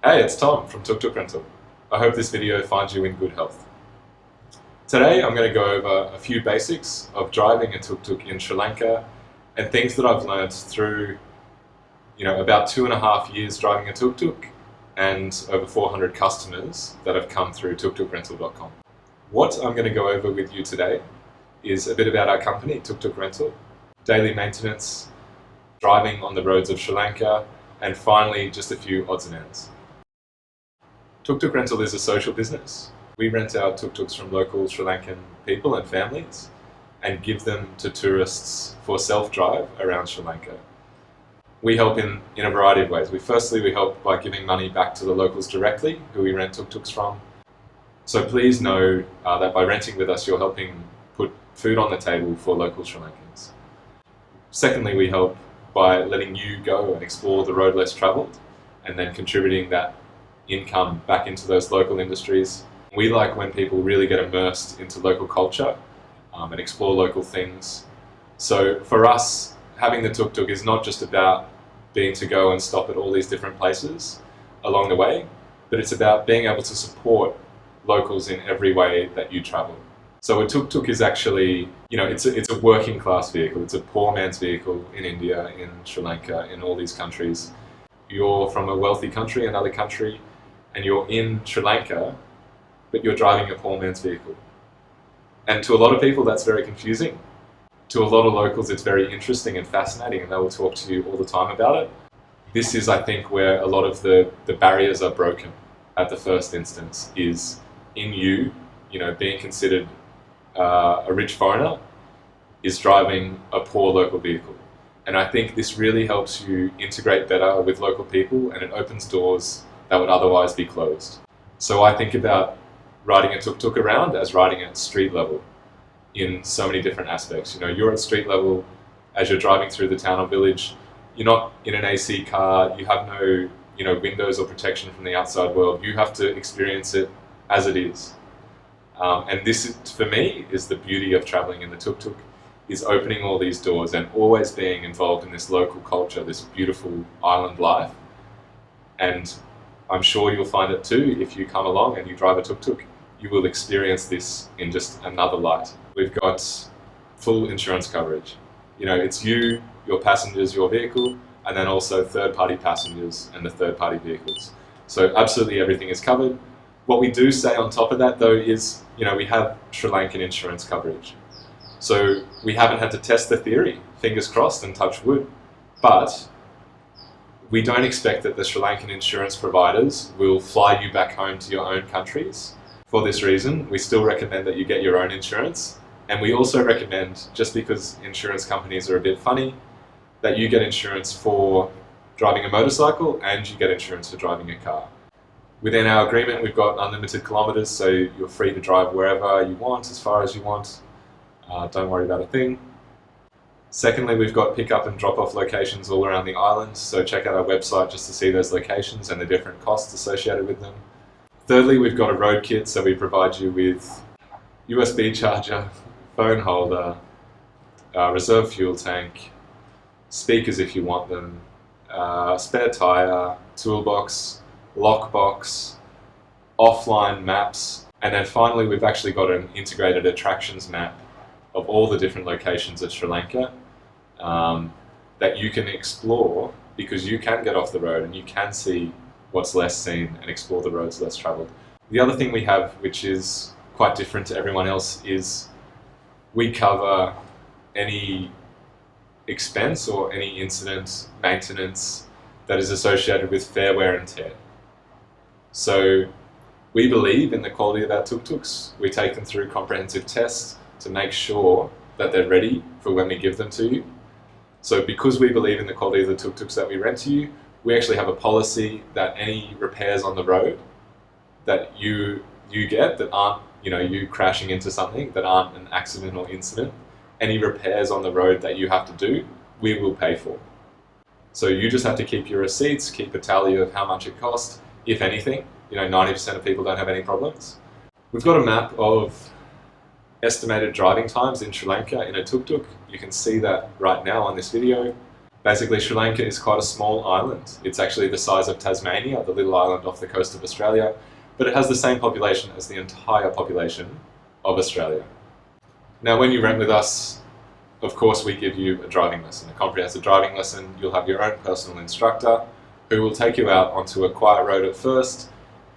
Hey, it's Tom from Tuktuk Rental. I hope this video finds you in good health. Today I'm going to go over a few basics of driving a tuk-tuk in Sri Lanka and things that I've learned through about 2.5 years driving a tuk-tuk and over 400 customers that have come through tuktukrental.com. What I'm going to go over with you today is a bit about our company, Tuktuk Rental, daily maintenance, driving on the roads of Sri Lanka, and finally just a few odds and ends. Tuktuk Rental is a social business. We rent our tuk-tuks from local Sri Lankan people and families and give them to tourists for self-drive around Sri Lanka. We help in a variety of ways. Firstly, we help by giving money back to the locals directly, who we rent tuk-tuks from. So please know that by renting with us, you're helping put food on the table for local Sri Lankans. Secondly, we help by letting you go and explore the road less travelled and then contributing that income back into those local industries. We like when people really get immersed into local culture and explore local things. So for us, having the tuk-tuk is not just about being to go and stop at all these different places along the way, but it's about being able to support locals in every way that you travel. So a tuk-tuk is actually, it's a working class vehicle. It's a poor man's vehicle in India, in Sri Lanka, in all these countries. You're from a wealthy country, another country, and you're in Sri Lanka, but you're driving a poor man's vehicle. And to a lot of people, that's very confusing. To a lot of locals, it's very interesting and fascinating, and they will talk to you all the time about it. This is, I think, where a lot of the barriers are broken at the first instance, is in you, being considered a rich foreigner is driving a poor local vehicle. And I think this really helps you integrate better with local people, and it opens doors that would otherwise be closed. So I think about riding a tuk-tuk around as riding at street level in so many different aspects. You're at street level as you're driving through the town or village. You're not in an AC car. You have no, windows or protection from the outside world. You have to experience it as it is. And this, for me, is the beauty of traveling in the tuk-tuk, is opening all these doors and always being involved in this local culture, this beautiful island life. And I'm sure you'll find it too if you come along and you drive a tuk-tuk. You will experience this in just another light. We've got full insurance coverage. It's you, your passengers, your vehicle, and then also third-party passengers and the third-party vehicles. So absolutely everything is covered. What we do say on top of that, though, is we have Sri Lankan insurance coverage. So we haven't had to test the theory, fingers crossed and touch wood, but we don't expect that the Sri Lankan insurance providers will fly you back home to your own countries. For this reason, we still recommend that you get your own insurance. And we also recommend, just because insurance companies are a bit funny, that you get insurance for driving a motorcycle and you get insurance for driving a car. Within our agreement, we've got unlimited kilometers, so you're free to drive wherever you want, as far as you want. Don't worry about a thing. Secondly, we've got pick-up and drop-off locations all around the island, so check out our website just to see those locations and the different costs associated with them. Thirdly, we've got a road kit, so we provide you with USB charger, phone holder, reserve fuel tank, speakers if you want them, spare tyre, toolbox, lockbox, offline maps, and then finally we've actually got an integrated attractions map of all the different locations of Sri Lanka that you can explore, because you can get off the road and you can see what's less seen and explore the roads less travelled. The other thing we have, which is quite different to everyone else, is we cover any expense or any incident maintenance that is associated with fair wear and tear. So we believe in the quality of our tuk-tuks. We take them through comprehensive tests to make sure that they're ready for when we give them to you. So because we believe in the quality of the tuk-tuks that we rent to you, we actually have a policy that any repairs on the road that you get that aren't, you crashing into something, that aren't an accident or incident, any repairs on the road that you have to do, we will pay for. So you just have to keep your receipts, keep a tally of how much it cost, if anything. 90% of people don't have any problems. We've got a map of estimated driving times in Sri Lanka in a tuk-tuk. You can see that right now on this video. Basically, Sri Lanka is quite a small island. It's actually the size of Tasmania, the little island off the coast of Australia, but it has the same population as the entire population of Australia. Now, when you rent with us, of course, we give you a driving lesson, a comprehensive driving lesson. You'll have your own personal instructor who will take you out onto a quiet road at first,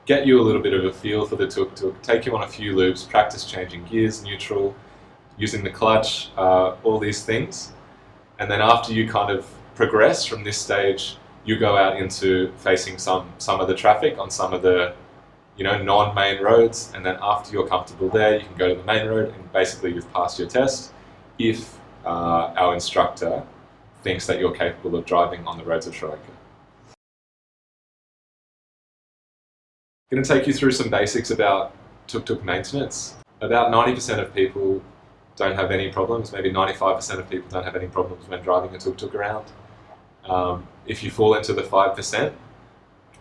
get you a little bit of a feel for the tuk-tuk, take you on a few loops, practice changing gears, neutral, using the clutch, all these things. And then after you kind of progress from this stage, you go out into facing some of the traffic on some of the non-main roads, and then after you're comfortable there, you can go to the main road, and basically you've passed your test if our instructor thinks that you're capable of driving on the roads of Sri Lanka. I'm going to take you through some basics about TukTuk maintenance. About 90% of people don't have any problems, maybe 95% of people don't have any problems when driving a tuk-tuk around. If you fall into the 5%,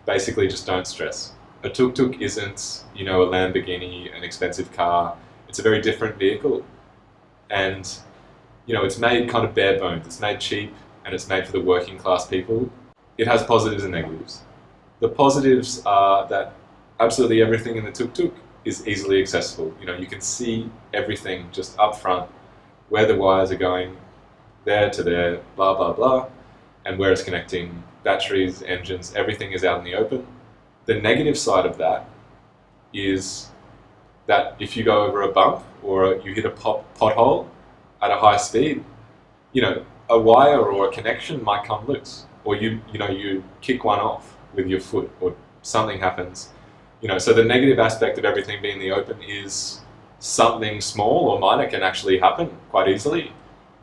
basically just don't stress. A tuk-tuk isn't, a Lamborghini, an expensive car. It's a very different vehicle. And, it's made kind of bare bones. It's made cheap, and it's made for the working class people. It has positives and negatives. The positives are that absolutely everything in the tuk-tuk is easily accessible. You can see everything just up front, where the wires are going, there to there, blah, blah, blah, and where it's connecting batteries, engines, everything is out in the open. The negative side of that is that if you go over a bump or you hit a pothole at a high speed, a wire or a connection might come loose, or you kick one off with your foot, or something happens. So the negative aspect of everything being in the open is something small or minor can actually happen quite easily.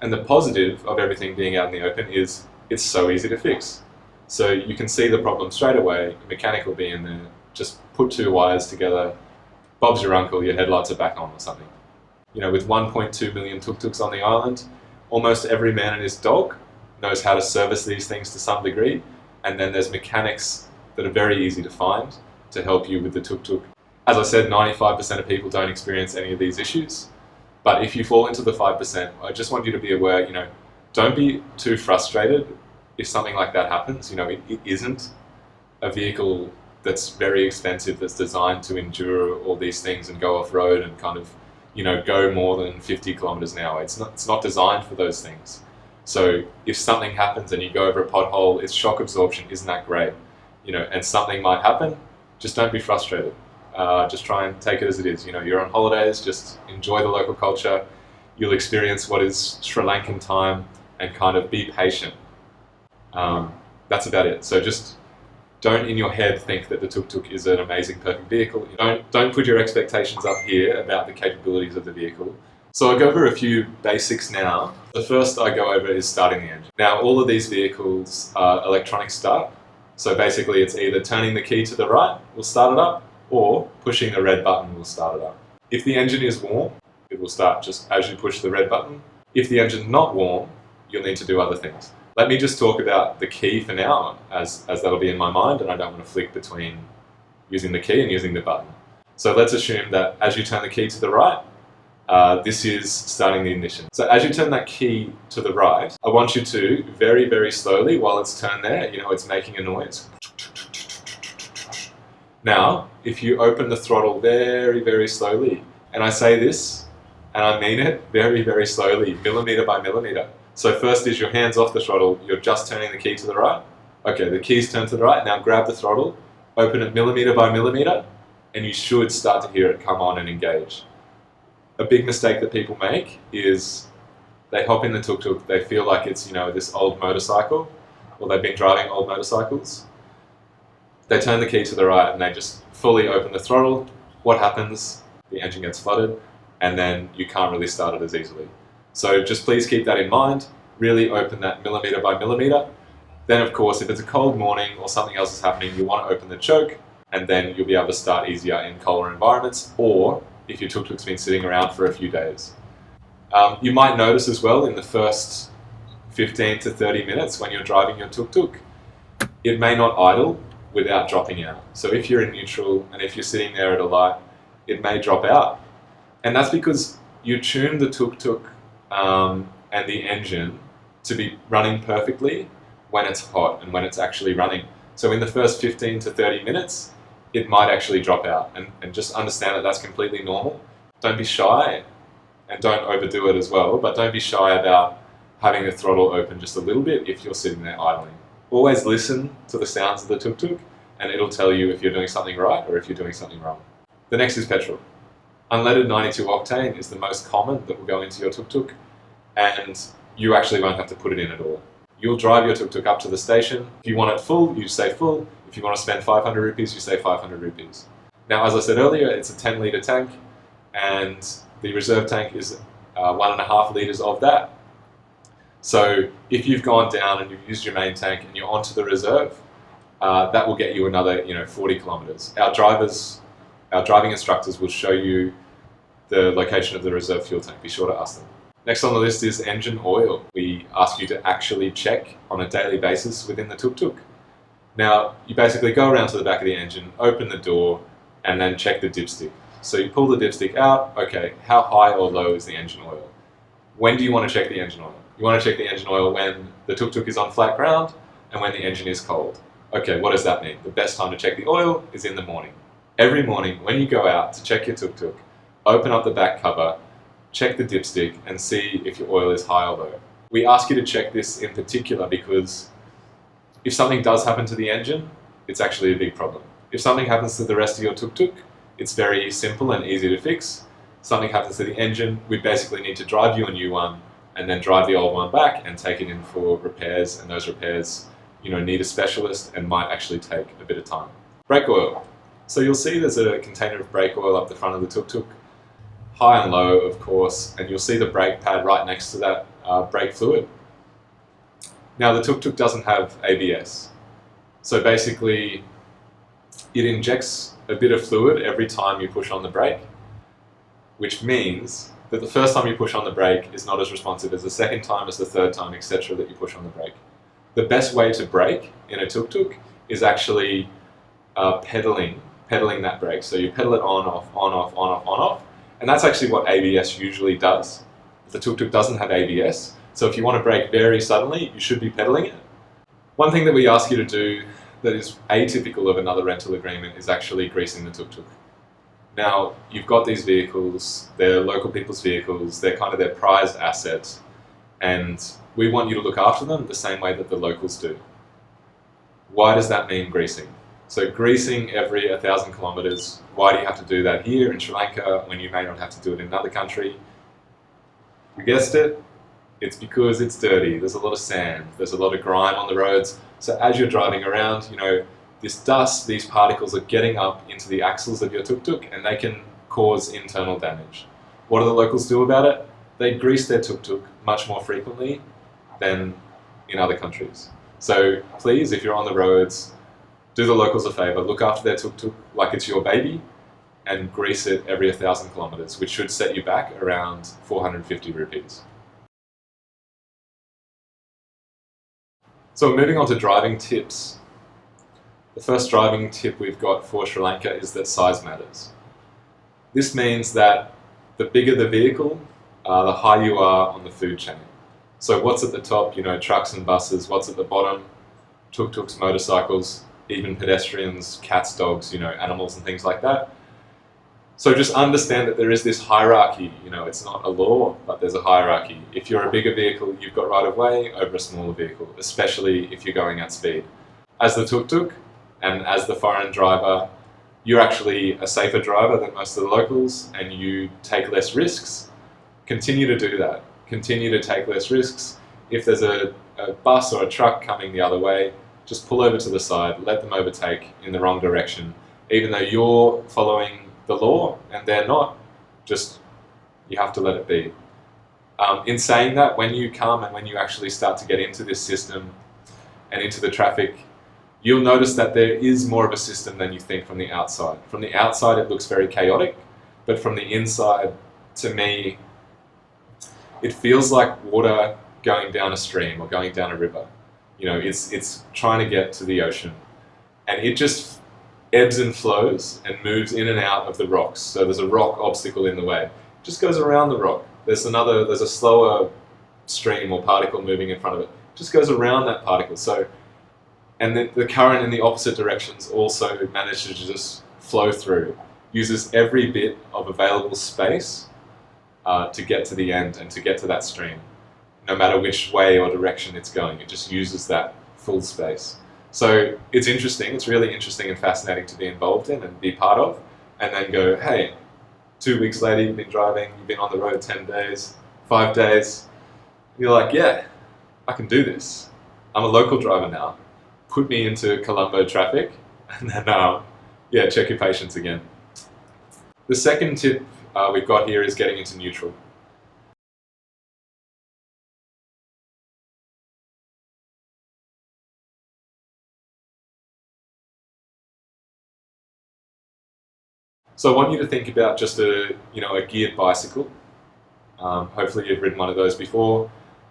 And the positive of everything being out in the open is it's so easy to fix. So you can see the problem straight away. The mechanic will be in there, just put two wires together, Bob's your uncle, your headlights are back on or something. With 1.2 million tuk-tuks on the island, almost every man and his dog knows how to service these things to some degree. And then there's mechanics that are very easy to find to help you with the tuk-tuk. As I said, 95% of people don't experience any of these issues. But if you fall into the 5%, I just want you to be aware, don't be too frustrated if something like that happens. It isn't a vehicle that's very expensive, that's designed to endure all these things and go off-road and kind of, go more than 50 kilometers an hour. It's not designed for those things. So if something happens and you go over a pothole, its shock absorption isn't that great, and something might happen, just don't be frustrated. Just try and take it as it is. You're on holidays, just enjoy the local culture. You'll experience what is Sri Lankan time and kind of be patient. That's about it. So just don't in your head think that the tuk-tuk is an amazing, perfect vehicle. Don't put your expectations up here about the capabilities of the vehicle. So I'll go over a few basics now. The first I go over is starting the engine. Now, all of these vehicles are electronic start. So basically it's either turning the key to the right will start it up, or pushing the red button will start it up. If the engine is warm, it will start just as you push the red button. If the engine's not warm, you'll need to do other things. Let me just talk about the key for now, as that'll be in my mind, and I don't want to flick between using the key and using the button. So let's assume that as you turn the key to the right, this is starting the ignition. So as you turn that key to the right, I want you to very, very slowly, while it's turned there, it's making a noise. Now, if you open the throttle very, very slowly, and I say this, and I mean it, very, very slowly, millimeter by millimeter. So first is your hands off the throttle, you're just turning the key to the right. Okay, the key's turned to the right, now grab the throttle, open it millimeter by millimeter, and you should start to hear it come on and engage. A big mistake that people make is they hop in the tuk-tuk, they feel like it's, this old motorcycle, or they've been driving old motorcycles. They turn the key to the right and they just fully open the throttle. What happens? The engine gets flooded, and then you can't really start it as easily. So just please keep that in mind. Really open that millimeter by millimeter. Then of course, if it's a cold morning or something else is happening, you want to open the choke, and then you'll be able to start easier in colder environments, or if your tuk-tuk's been sitting around for a few days. You might notice as well in the first 15 to 30 minutes when you're driving your tuk-tuk, it may not idle without dropping out. So if you're in neutral and if you're sitting there at a light, it may drop out. And that's because you tune the tuk-tuk and the engine to be running perfectly when it's hot and when it's actually running. So in the first 15 to 30 minutes, it might actually drop out, and just understand that that's completely normal. Don't be shy, and don't overdo it as well, but don't be shy about having the throttle open just a little bit if you're sitting there idling. Always listen to the sounds of the tuk-tuk, and it'll tell you if you're doing something right or if you're doing something wrong. The next is petrol. Unleaded 92 octane is the most common that will go into your tuk-tuk, and you actually won't have to put it in at all. You'll drive your tuk-tuk up to the station. If you want it full, you say full. If you want to spend 500 rupees, you say 500 rupees. Now, as I said earlier, it's a 10-litre tank, and the reserve tank is 1.5 litres of that. So if you've gone down and you've used your main tank and you're onto the reserve, that will get you another 40 kilometres. Our driving instructors will show you the location of the reserve fuel tank. Be sure to ask them. Next on the list is engine oil. We ask you to actually check on a daily basis within the tuk-tuk. Now, you basically go around to the back of the engine, open the door, and then check the dipstick. So you pull the dipstick out. Okay, how high or low is the engine oil? When do you want to check the engine oil? You want to check the engine oil when the tuk-tuk is on flat ground and when the engine is cold. Okay, what does that mean? The best time to check the oil is in the morning. Every morning when you go out to check your tuk-tuk, open up the back cover, check the dipstick, and see if your oil is high or low. We ask you to check this in particular because if something does happen to the engine, it's actually a big problem. If something happens to the rest of your tuk-tuk, it's very simple and easy to fix. Something happens to the engine, we basically need to drive you a new one and then drive the old one back and take it in for repairs, and those repairs need a specialist and might actually take a bit of time. Brake oil. So you'll see there's a container of brake oil up the front of the tuk-tuk, high and low of course, and you'll see the brake pad right next to that brake fluid. Now the tuk-tuk doesn't have ABS, so basically it injects a bit of fluid every time you push on the brake, which means that the first time you push on the brake is not as responsive as the second time, as the third time, etc. that you push on the brake. The best way to brake in a tuk-tuk is actually pedaling that brake. So you pedal it on, off, on, off, on, off, on, off, and that's actually what ABS usually does. The tuk-tuk doesn't have ABS, so if you want to brake very suddenly, you should be pedaling it. One thing that we ask you to do that is atypical of another rental agreement is actually greasing the tuk-tuk. Now, you've got these vehicles, they're local people's vehicles, they're kind of their prized assets, and we want you to look after them the same way that the locals do. Why does that mean greasing? So greasing every 1,000 kilometers, why do you have to do that here in Sri Lanka when you may not have to do it in another country? You guessed it, it's because it's dirty, there's a lot of sand, there's a lot of grime on the roads, so as you're driving around, this dust, these particles are getting up into the axles of your tuk-tuk and they can cause internal damage. What do the locals do about it? They grease their tuk-tuk much more frequently than in other countries. So please, if you're on the roads, do the locals a favour, look after their tuk-tuk like it's your baby and grease it every 1,000 kilometers, which should set you back around 450 rupees. So moving on to driving tips. The first driving tip we've got for Sri Lanka is that size matters. This means that the bigger the vehicle, the higher you are on the food chain. So what's at the top, trucks and buses, what's at the bottom, tuk-tuks, motorcycles, even pedestrians, cats, dogs, animals and things like that. So just understand that there is this hierarchy, it's not a law, but there's a hierarchy. If you're a bigger vehicle, you've got right of way over a smaller vehicle, especially if you're going at speed. As the tuk-tuk, and as the foreign driver, you're actually a safer driver than most of the locals and you take less risks. Continue to do that. Continue to take less risks. If there's a bus or a truck coming the other way, just pull over to the side, let them overtake in the wrong direction. Even though you're following the law and they're not, you have to let it be. In saying that, when you come and when you actually start to get into this system and into the traffic, you'll notice that there is more of a system than you think from the outside. From the outside, it looks very chaotic, but from the inside, to me, it feels like water going down a stream or going down a river. It's trying to get to the ocean, and it just ebbs and flows and moves in and out of the rocks. So there's a rock obstacle in the way. It just goes around the rock. There's a slower stream or particle moving in front of it. It just goes around that particle. So, and the current in the opposite directions also manages to just flow through, uses every bit of available space to get to the end and to get to that stream. No matter which way or direction it's going, it just uses that full space. So it's interesting, it's really interesting and fascinating to be involved in and be part of, and then go, hey, 2 weeks later you've been driving, you've been on the road 10 days, 5 days, you're like, yeah, I can do this. I'm a local driver now. Put me into Colombo traffic, and then, yeah, check your patience again. The second tip we've got here is getting into neutral. So I want you to think about just a geared bicycle. Hopefully you've ridden one of those before.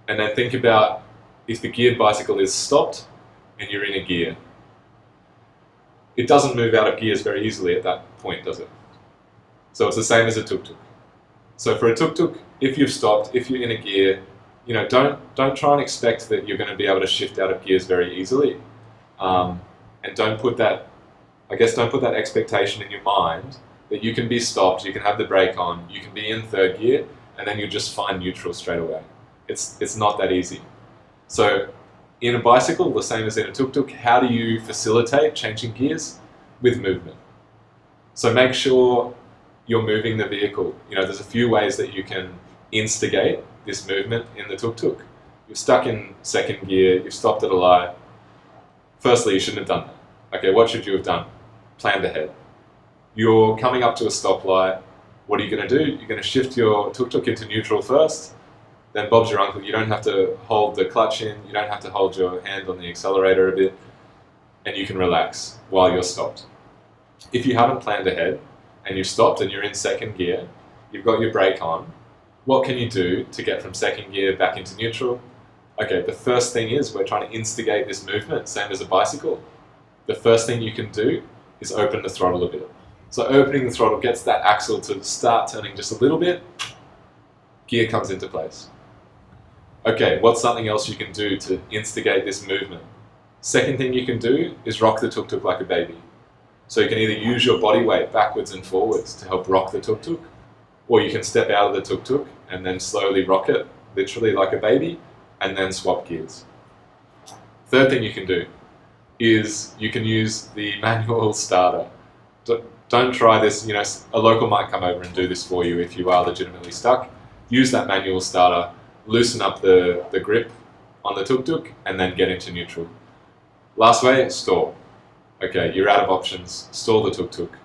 And then think about if the geared bicycle is stopped and you're in a gear. It doesn't move out of gears very easily at that point, does it? So it's the same as a tuk-tuk. So for a tuk-tuk, if you've stopped, if you're in a gear, don't try and expect that you're going to be able to shift out of gears very easily. And don't put that expectation in your mind that you can be stopped, you can have the brake on, you can be in third gear, and then you just find neutral straight away. It's not that easy. So in a bicycle, the same as in a tuk-tuk, how do you facilitate changing gears? With movement. So make sure you're moving the vehicle. There's a few ways that you can instigate this movement in the tuk-tuk. You're stuck in second gear, you've stopped at a light. Firstly, you shouldn't have done that. Okay, what should you have done? Planned ahead. You're coming up to a stoplight. What are you going to do? You're going to shift your tuk-tuk into neutral first. Then Bob's your uncle. You don't have to hold the clutch in. You don't have to hold your hand on the accelerator a bit. And you can relax while you're stopped. If you haven't planned ahead and you've stopped and you're in second gear, you've got your brake on, what can you do to get from second gear back into neutral? Okay, the first thing is we're trying to instigate this movement, same as a bicycle. The first thing you can do is open the throttle a bit. So opening the throttle gets that axle to start turning just a little bit, gear comes into place. Okay, what's something else you can do to instigate this movement? Second thing you can do is rock the tuk-tuk like a baby. So you can either use your body weight backwards and forwards to help rock the tuk-tuk, or you can step out of the tuk-tuk and then slowly rock it, literally like a baby, and then swap gears. Third thing you can do is you can use the manual starter. Don't try this, a local might come over and do this for you if you are legitimately stuck. Use that manual starter, loosen up the grip on the tuk-tuk, and then get into neutral. Last way, stall. Okay, you're out of options, stall the tuk-tuk,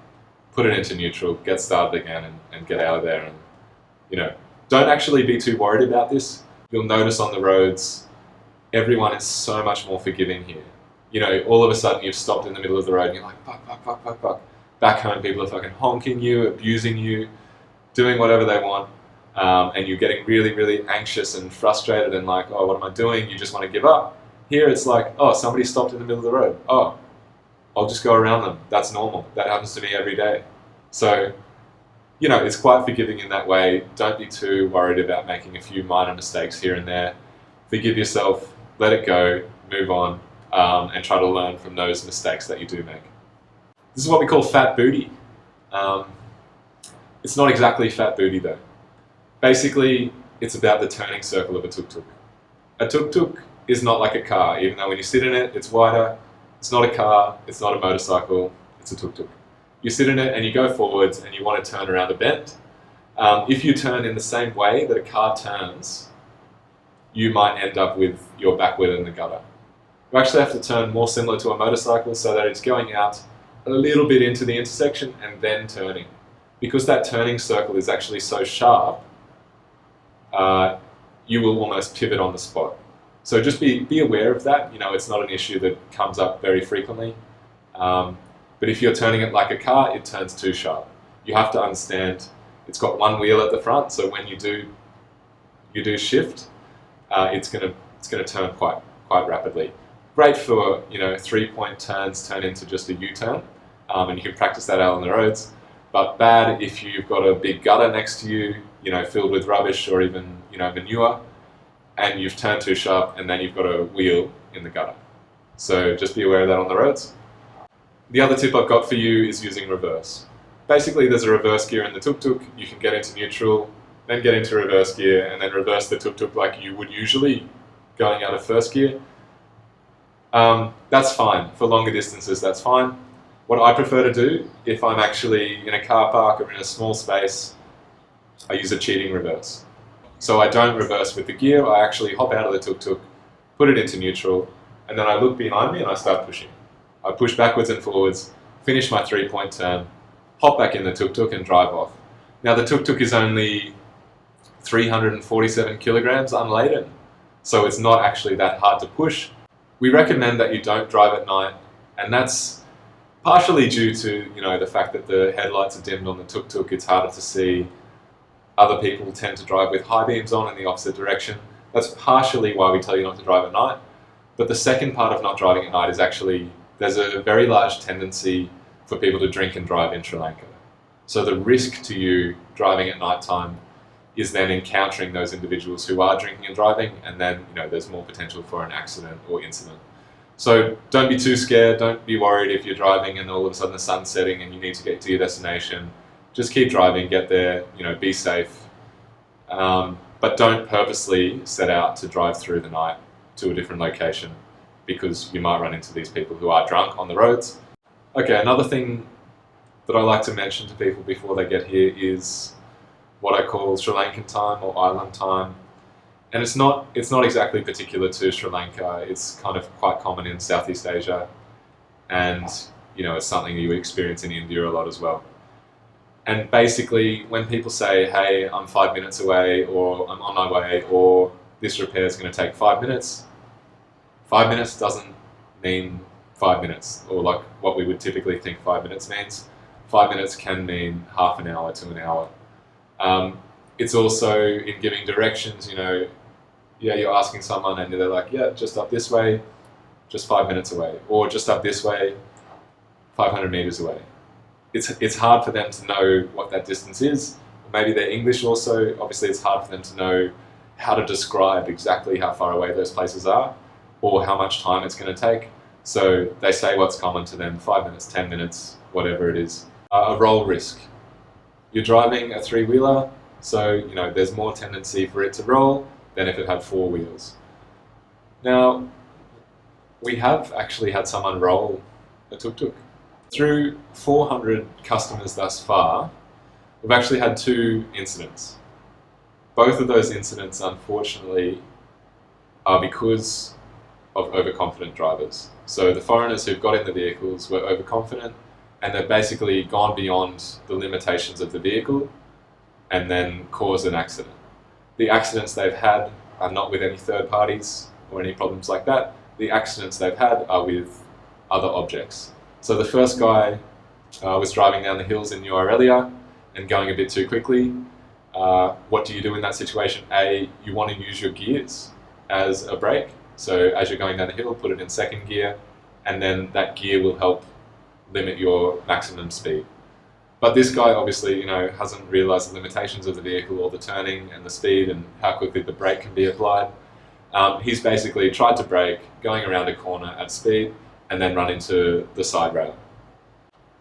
put it into neutral, get started again, and get out of there. And don't actually be too worried about this. You'll notice on the roads, everyone is so much more forgiving here. All of a sudden you've stopped in the middle of the road and you're like, fuck. Back home, people are fucking honking you, abusing you, doing whatever they want, and you're getting really, really anxious and frustrated and like, oh, what am I doing? You just want to give up. Here it's like, oh, somebody stopped in the middle of the road. Oh, I'll just go around them. That's normal. That happens to me every day. So, it's quite forgiving in that way. Don't be too worried about making a few minor mistakes here and there. Forgive yourself, let it go, move on, and try to learn from those mistakes that you do make. This is what we call fat booty. It's not exactly fat booty though. Basically, it's about the turning circle of a tuk-tuk. A tuk-tuk is not like a car, even though when you sit in it, it's wider. It's not a car, it's not a motorcycle, it's a tuk-tuk. You sit in it and you go forwards and you want to turn around a bend. If you turn in the same way that a car turns, you might end up with your back wheel in the gutter. You actually have to turn more similar to a motorcycle so that it's going out a little bit into the intersection and then turning. Because that turning circle is actually so sharp, you will almost pivot on the spot. So just be aware of that. It's not an issue that comes up very frequently. But if you're turning it like a car, it turns too sharp. You have to understand it's got one wheel at the front, so when you do shift, it's gonna turn quite rapidly. Great for 3-point turns turn into just a U-turn, and you can practice that out on the roads. But bad if you've got a big gutter next to you, filled with rubbish or even manure, and you've turned too sharp and then you've got a wheel in the gutter. So just be aware of that on the roads. The other tip I've got for you is using reverse. Basically, there's a reverse gear in the tuk-tuk. You can get into neutral, then get into reverse gear, and then reverse the tuk-tuk like you would usually going out of first gear. That's fine. For longer distances, that's fine. What I prefer to do, if I'm actually in a car park or in a small space, I use a cheating reverse. So I don't reverse with the gear, I actually hop out of the tuk-tuk, put it into neutral, and then I look behind me and I start pushing. I push backwards and forwards, finish my 3-point turn, hop back in the tuk-tuk and drive off. Now the tuk-tuk is only 347 kilograms unladen, so it's not actually that hard to push. We recommend that you don't drive at night, and that's partially due to the fact that the headlights are dimmed on the tuk-tuk. It's harder to see. Other people tend to drive with high beams on in the opposite direction. That's partially why we tell you not to drive at night. But the second part of not driving at night is actually there's a very large tendency for people to drink and drive in Sri Lanka. So the risk to you driving at night time is then encountering those individuals who are drinking and driving, and then there's more potential for an accident or incident. So don't be too scared, don't be worried if you're driving and all of a sudden the sun's setting and you need to get to your destination. Just keep driving, get there, be safe. But don't purposely set out to drive through the night to a different location, because you might run into these people who are drunk on the roads. Okay, another thing that I like to mention to people before they get here is what I call Sri Lankan time or island time. And it's not exactly particular to Sri Lanka. It's kind of quite common in Southeast Asia, and it's something you would experience in India a lot as well. And basically, when people say, hey, I'm 5 minutes away, or I'm on my way, or this repair is going to take 5 minutes, 5 minutes doesn't mean 5 minutes, or like what we would typically think 5 minutes means. 5 minutes can mean half an hour to an hour. It's also in giving directions, you're asking someone and they're like, yeah, just up this way, just 5 minutes away, or just up this way, 500 meters away. It's hard for them to know what that distance is. Maybe they're English also. Obviously, it's hard for them to know how to describe exactly how far away those places are or how much time it's going to take. So they say what's common to them, 5 minutes, 10 minutes, whatever it is. A roll risk. You're driving a three-wheeler, so there's more tendency for it to roll than if it had four wheels. Now, we have actually had someone roll a tuk-tuk. Through 400 customers thus far, we've actually had 2 incidents. Both of those incidents, unfortunately, are because of overconfident drivers. So the foreigners who've got in the vehicles were overconfident, and they've basically gone beyond the limitations of the vehicle and then caused an accident. The accidents they've had are not with any third parties or any problems like that. The accidents they've had are with other objects. So the first guy was driving down the hills in New Aurelia and going a bit too quickly. What do you do in that situation? A, you want to use your gears as a brake. So as you're going down the hill, put it in second gear, and then that gear will help limit your maximum speed. But this guy obviously, hasn't realized the limitations of the vehicle or the turning and the speed and how quickly the brake can be applied. He's basically tried to brake, going around a corner at speed, and then run into the side rail.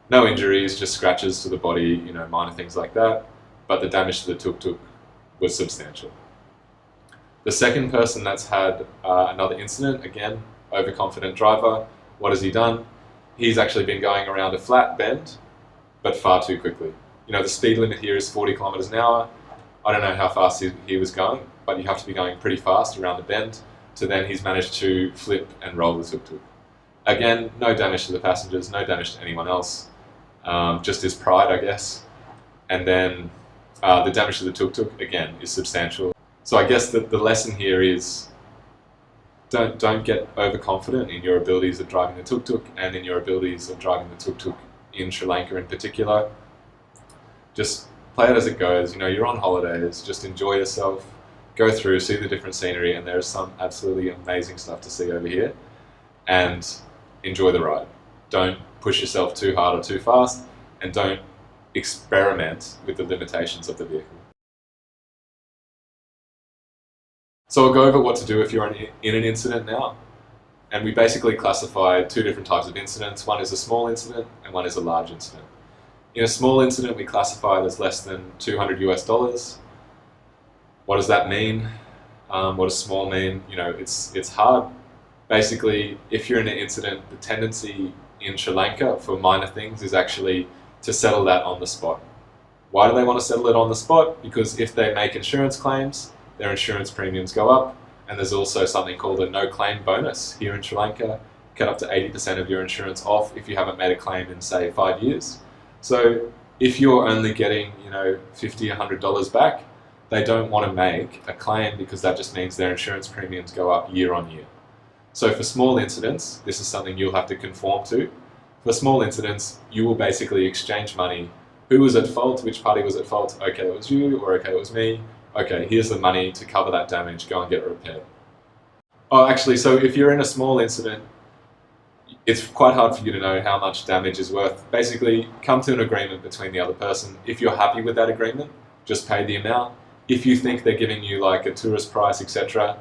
No injuries, just scratches to the body, minor things like that, but the damage to the tuk-tuk was substantial. The second person that's had another incident, again, overconfident driver, what has he done? He's actually been going around a flat bend, but far too quickly. The speed limit here is 40 kilometers an hour. I don't know how fast he was going, but you have to be going pretty fast around the bend to then he's managed to flip and roll the tuk-tuk. Again, no damage to the passengers, no damage to anyone else, just his pride, I guess. And then the damage to the tuk-tuk, again, is substantial. So I guess that the lesson here is don't get overconfident in your abilities of driving the tuk-tuk and in your abilities of driving the tuk-tuk in Sri Lanka in particular. Just play it as it goes. You're on holidays, just enjoy yourself, go through, see the different scenery, and there's some absolutely amazing stuff to see over here. And enjoy the ride. Don't push yourself too hard or too fast, and don't experiment with the limitations of the vehicle. So I'll go over what to do if you're in an incident now. And we basically classify two different types of incidents. One is a small incident and one is a large incident. In a small incident, we classify it as less than $200 US. What does that mean? What does small mean? You know, it's hard. Basically, if you're in an incident, the tendency in Sri Lanka for minor things is actually to settle that on the spot. Why do they want to settle it on the spot? Because if they make insurance claims, their insurance premiums go up, and there's also something called a no-claim bonus here in Sri Lanka. Get up to 80% of your insurance off if you haven't made a claim in, say, 5 years. So if you're only getting, you know, $50, $100 back, they don't want to make a claim because that just means their insurance premiums go up year on year. So for small incidents, this is something you'll have to conform to. For small incidents, you will basically exchange money. Who was at fault? Which party was at fault? Okay, it was you, or okay, it was me. Okay, here's the money to cover that damage. Go and get it repaired. Oh, actually, so if you're in a small incident, it's quite hard for you to know how much damage is worth. Basically, come to an agreement between the other person. If you're happy with that agreement, just pay the amount. If you think they're giving you like a tourist price, etc.,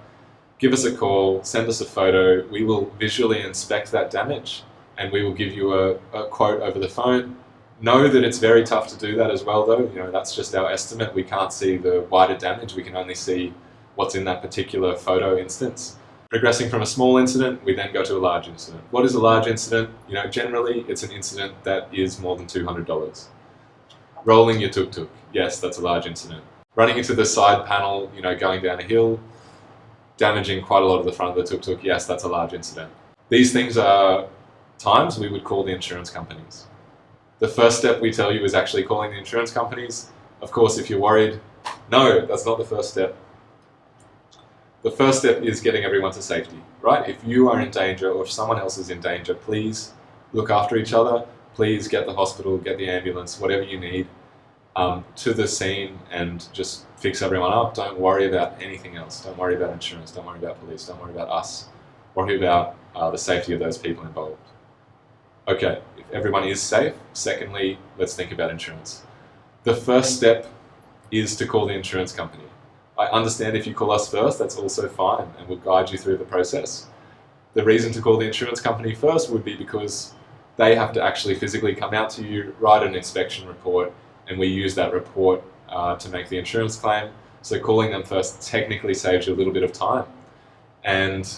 give us a call, send us a photo. We will visually inspect that damage and we will give you a quote over the phone. Know that it's very tough to do that as well, though. You know, that's just our estimate. We can't see the wider damage. We can only see what's in that particular photo instance. Progressing from a small incident, we then go to a large incident. What is a large incident? You know, generally it's an incident that is more than $200. Rolling your tuk-tuk, yes, that's a large incident. Running into the side panel, you know, going down a hill, damaging quite a lot of the front of the tuk-tuk, yes, that's a large incident. These things are times we would call the insurance companies. The first step we tell you is actually calling the insurance companies. Of course, if you're worried, no, that's not the first step. The first step is getting everyone to safety, right? If you are in danger or if someone else is in danger, please look after each other. Please get the hospital, get the ambulance, whatever you need, to the scene and just fix everyone up. Don't worry about anything else. Don't worry about insurance. Don't worry about police. Don't worry about us. Worry about the safety of those people involved. Okay, if everyone is safe, secondly, let's think about insurance. The first step is to call the insurance company. I understand if you call us first, that's also fine, and we'll guide you through the process. The reason to call the insurance company first would be because they have to actually physically come out to you, write an inspection report, and we use that report to make the insurance claim. So calling them first technically saves you a little bit of time. And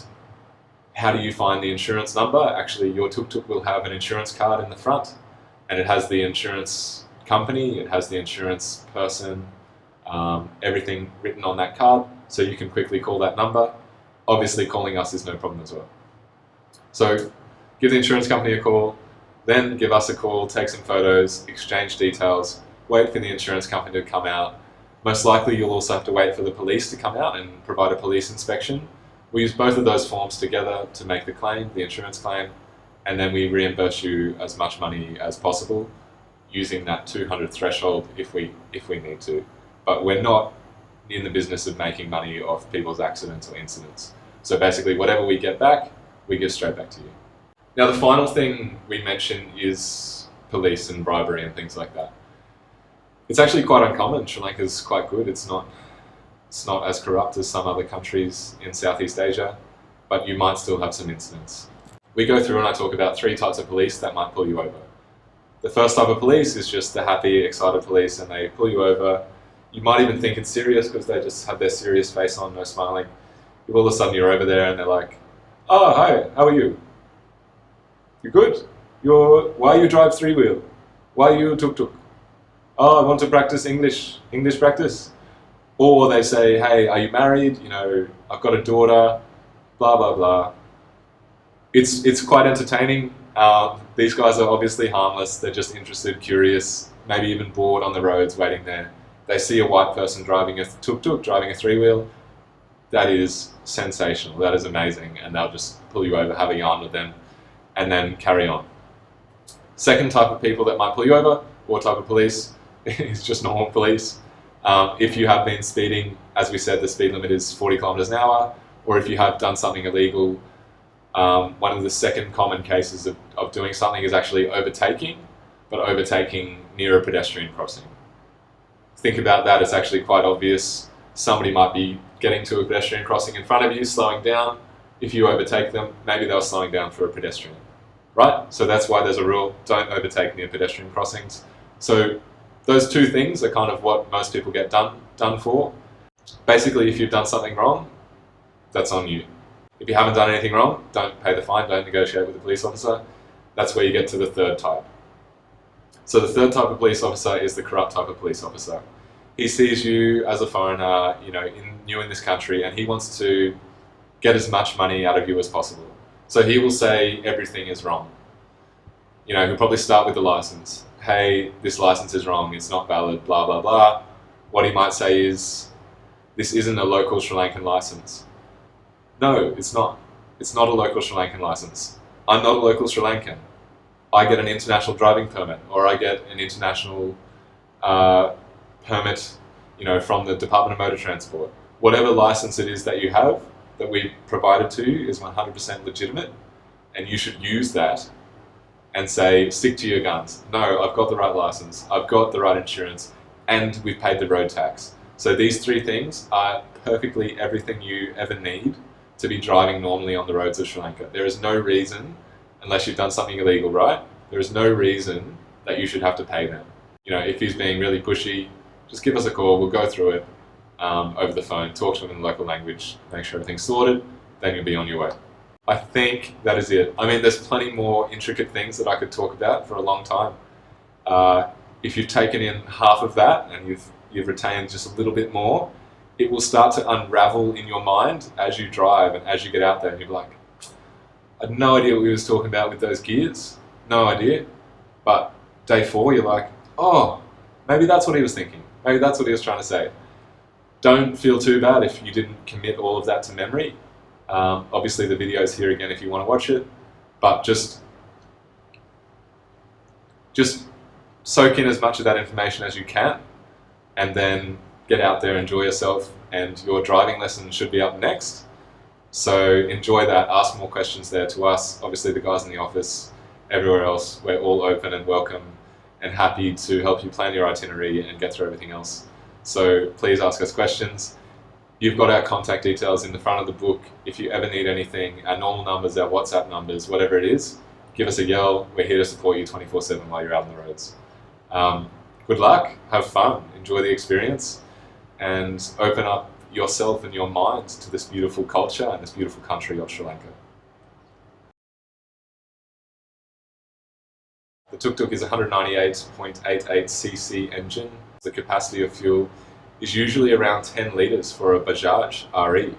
how do you find the insurance number? Actually, your tuk-tuk will have an insurance card in the front, and it has the insurance company, it has the insurance person, everything written on that card, so you can quickly call that number. Obviously, calling us is no problem as well. So give the insurance company a call, then give us a call, take some photos, exchange details, wait for the insurance company to come out. Most likely you'll also have to wait for the police to come out and provide a police inspection. We use both of those forms together to make the claim, the insurance claim, and then we reimburse you as much money as possible using that 200 threshold if we need to. But we're not in the business of making money off people's accidents or incidents. So basically whatever we get back, we give straight back to you. Now the final thing we mention is police and bribery and things like that. It's actually quite uncommon. Sri Lanka is quite good. It's not as corrupt as some other countries in Southeast Asia, but you might still have some incidents. We go through and I talk about 3 types of police that might pull you over. The first type of police is just the happy, excited police, and they pull you over. You might even think it's serious because they just have their serious face on, no smiling. If all of a sudden you're over there and they're like, "Oh, hi, how are you? You're good? Why you drive 3-wheel? Why you tuk-tuk? Oh, I want to practice English practice." Or they say, "Hey, are you married? You know, I've got a daughter, blah, blah, blah." It's quite entertaining. These guys are obviously harmless. They're just interested, curious, maybe even bored on the roads waiting there. They see a white person driving a tuk-tuk, driving a 3-wheel. That is sensational. That is amazing. And they'll just pull you over, have a yarn with them, and then carry on. Second type of people that might pull you over, or type of police, is just normal police. If you have been speeding, as we said, the speed limit is 40 kilometers an hour, or if you have done something illegal, one of the second common cases of doing something is actually overtaking, but overtaking near a pedestrian crossing. Think about that, it's actually quite obvious. Somebody might be getting to a pedestrian crossing in front of you, slowing down. If you overtake them, maybe they were slowing down for a pedestrian, right? So that's why there's a rule, don't overtake near pedestrian crossings. So those two things are kind of what most people get done for. Basically, if you've done something wrong, that's on you. If you haven't done anything wrong, don't pay the fine, don't negotiate with the police officer. That's where you get to the third type. So the third type of police officer is the corrupt type of police officer. He sees you as a foreigner, new in this country, and he wants to get as much money out of you as possible. So he will say everything is wrong. He'll probably start with the license. Hey, this license is wrong, it's not valid, blah, blah, blah. What he might say is, this isn't a local Sri Lankan license. No, it's not. It's not a local Sri Lankan license. I'm not a local Sri Lankan. I get an international driving permit, or I get an international permit, from the Department of Motor Transport. Whatever license it is that you have, that we provided to you, is 100% legitimate, and you should use that and say, stick to your guns. No, I've got the right license, I've got the right insurance, and we've paid the road tax. So these three things are perfectly everything you ever need to be driving normally on the roads of Sri Lanka. There is no reason, unless you've done something illegal, right? There is no reason that you should have to pay them. If he's being really pushy, just give us a call, we'll go through it over the phone, talk to him in the local language, make sure everything's sorted, then you'll be on your way. I think that is it. There's plenty more intricate things that I could talk about for a long time. If you've taken in half of that and you've retained just a little bit more, it will start to unravel in your mind as you drive and as you get out there, and you're like, I had no idea what he was talking about with those gears, no idea. But day 4, you're like, oh, maybe that's what he was thinking. Maybe that's what he was trying to say. Don't feel too bad if you didn't commit all of that to memory. Obviously the video is here again if you want to watch it, but just soak in as much of that information as you can, and then get out there, enjoy yourself, and your driving lesson should be up next. So enjoy that, ask more questions there to us, obviously the guys in the office, everywhere else. We're all open and welcome and happy to help you plan your itinerary and get through everything else. So please ask us questions. You've got our contact details in the front of the book. If you ever need anything, our normal numbers, our WhatsApp numbers, whatever it is, give us a yell. We're here to support you 24/7 while you're out on the roads. Good luck, have fun, enjoy the experience, and open up yourself and your mind to this beautiful culture and this beautiful country of Sri Lanka. The TukTuk is a 198.88 cc engine. The capacity of fuel is usually around 10 litres for a Bajaj RE.